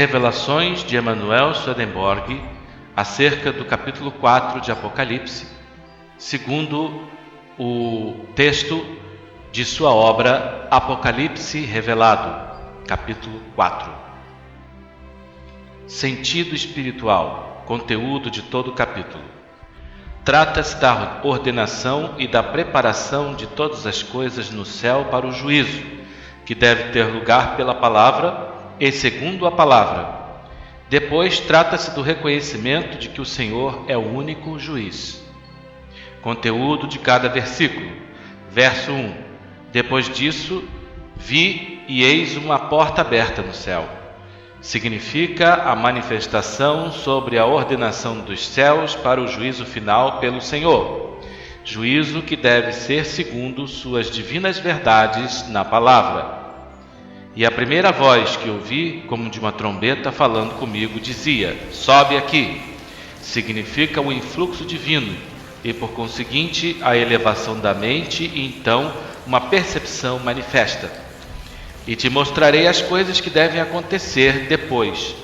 Revelações de Emanuel Swedenborg acerca do capítulo 4 de Apocalipse, segundo o texto de sua obra Apocalipse Revelado, capítulo 4. Sentido espiritual, conteúdo de todo o capítulo. Trata-se da ordenação e da preparação de todas as coisas no céu para o juízo, que deve ter lugar pela palavra e segundo a palavra. Depois trata-se do reconhecimento de que o Senhor é o único juiz. Conteúdo de cada versículo. Verso 1. Depois disso, vi e eis uma porta aberta no céu. Significa a manifestação sobre a ordenação dos céus para o juízo final pelo Senhor. Juízo que deve ser segundo suas divinas verdades na palavra. E a primeira voz que ouvi, como de uma trombeta falando comigo, dizia: sobe aqui. Significa o influxo divino e, por conseguinte, a elevação da mente e então uma percepção manifesta. E te mostrarei as coisas que devem acontecer depois.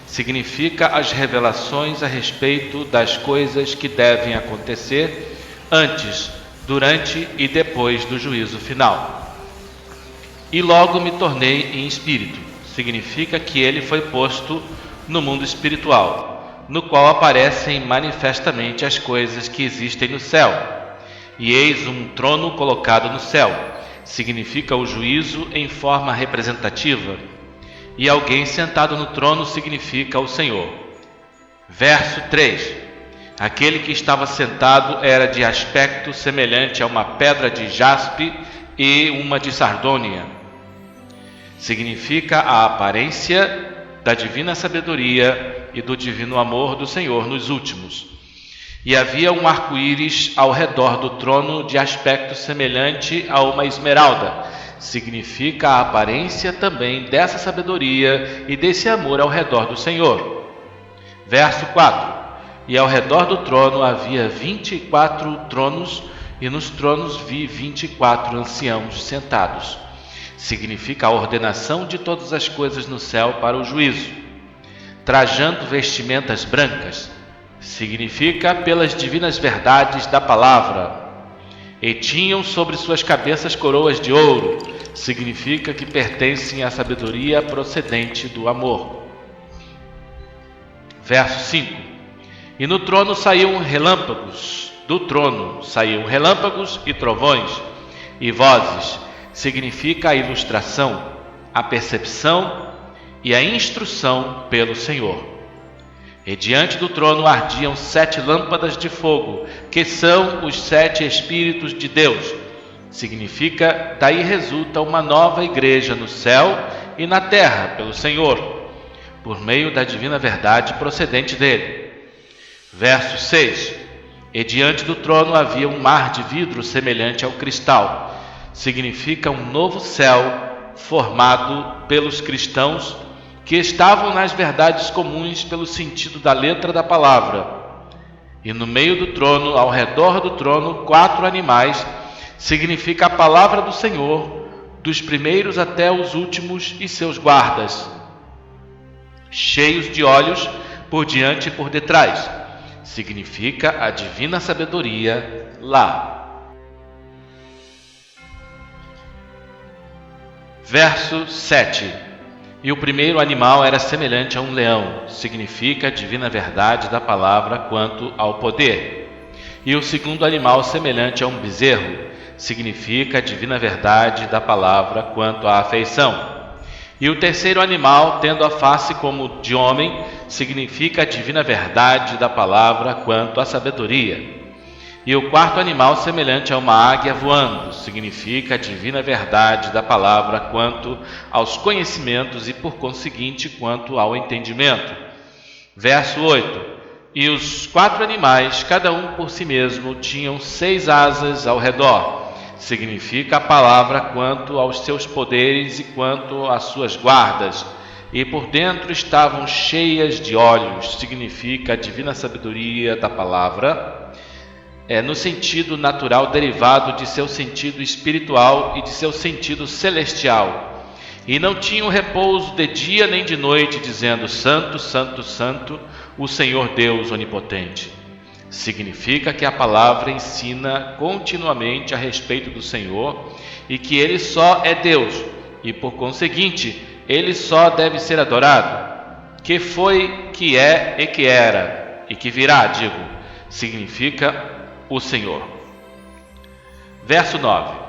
Significa as revelações a respeito das coisas que devem acontecer antes, durante e depois do juízo final. E logo me tornei em espírito. Significa que ele foi posto no mundo espiritual, no qual aparecem manifestamente as coisas que existem no céu. E eis um trono colocado no céu. Significa o juízo em forma representativa. E alguém sentado no trono significa o Senhor. Verso 3. Aquele que estava sentado era de aspecto semelhante a uma pedra de jaspe e uma de sardônia. Significa a aparência da divina sabedoria e do divino amor do Senhor nos últimos. E havia um arco-íris ao redor do trono de aspecto semelhante a uma esmeralda. Significa a aparência também dessa sabedoria e desse amor ao redor do Senhor. Verso 4. E ao redor do trono havia 24 tronos, e nos tronos vi 24 anciãos sentados. Significa a ordenação de todas as coisas no céu para o juízo. Trajando vestimentas brancas. Significa pelas divinas verdades da palavra. E tinham sobre suas cabeças coroas de ouro. Significa que pertencem à sabedoria procedente do amor. Verso 5. E no trono saíam relâmpagos. Do trono saíam relâmpagos e trovões e vozes. Significa a ilustração, a percepção e a instrução pelo Senhor. E diante do trono ardiam 7 lâmpadas de fogo, que são os 7 Espíritos de Deus. Significa, daí resulta uma nova igreja no céu e na terra pelo Senhor, por meio da divina verdade procedente dele. Verso 6. E diante do trono havia um mar de vidro semelhante ao cristal. Significa um novo céu formado pelos cristãos que estavam nas verdades comuns pelo sentido da letra da palavra. E no meio do trono, ao redor do trono, 4 animais. Significa a palavra do Senhor, dos primeiros até os últimos e seus guardas, cheios de olhos por diante e por detrás. Significa a divina sabedoria lá. Verso 7. E o primeiro animal era semelhante a um leão. Significa a divina verdade da palavra quanto ao poder. E o segundo animal semelhante a um bezerro. Significa a divina verdade da palavra quanto à afeição. E o terceiro animal, tendo a face como de homem, significa a divina verdade da palavra quanto à sabedoria. E o quarto animal, semelhante a uma águia voando, significa a divina verdade da palavra quanto aos conhecimentos e, por conseguinte, quanto ao entendimento. Verso 8. E os 4 animais, cada um por si mesmo, tinham 6 asas ao redor. Significa a palavra quanto aos seus poderes e quanto às suas guardas. E por dentro estavam cheias de olhos. Significa a divina sabedoria da palavra, no sentido natural derivado de seu sentido espiritual e de seu sentido celestial. e não tinham repouso de dia nem de noite, dizendo: Santo, Santo, Santo, o Senhor Deus Onipotente. Significa que a palavra ensina continuamente a respeito do Senhor e que Ele só é Deus e, por conseguinte, Ele só deve ser adorado. Que foi, que é e que era e que virá, significa o Senhor. Verso 9.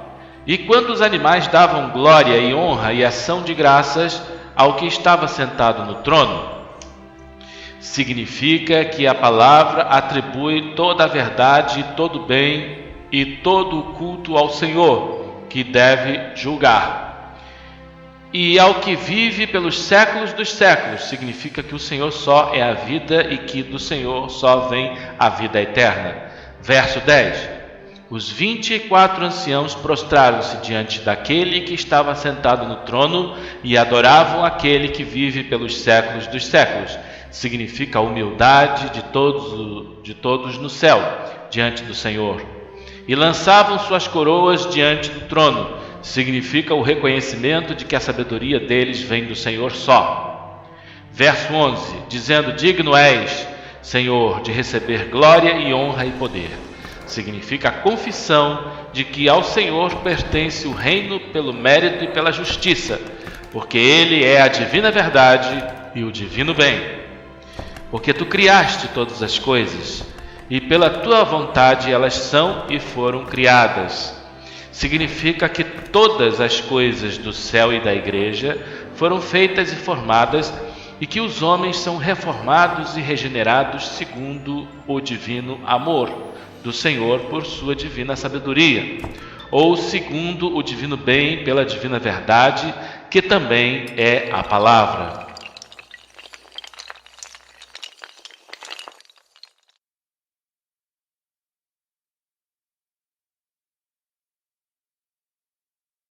E quando os animais davam glória e honra e ação de graças ao que estava sentado no trono, significa que a palavra atribui toda a verdade, todo o bem e todo o culto ao Senhor, que deve julgar. E ao que vive pelos séculos dos séculos, significa que o Senhor só é a vida e que do Senhor só vem a vida eterna. Verso 10. Os 24 anciãos prostraram-se diante daquele que estava sentado no trono e adoravam aquele que vive pelos séculos dos séculos. Significa a humildade de todos no céu, diante do Senhor. E lançavam suas coroas diante do trono. Significa o reconhecimento de que a sabedoria deles vem do Senhor só. Verso 11, dizendo: Digno és, Senhor, de receber glória e honra e poder. Significa a confissão de que ao Senhor pertence o reino pelo mérito e pela justiça, porque Ele é a divina verdade e o divino bem. Porque Tu criaste todas as coisas, e pela Tua vontade elas são e foram criadas. Significa que todas as coisas do céu e da igreja foram feitas e formadas, e que os homens são reformados e regenerados segundo o divino amor do Senhor por sua divina sabedoria, ou segundo o divino bem pela divina verdade, que também é a palavra.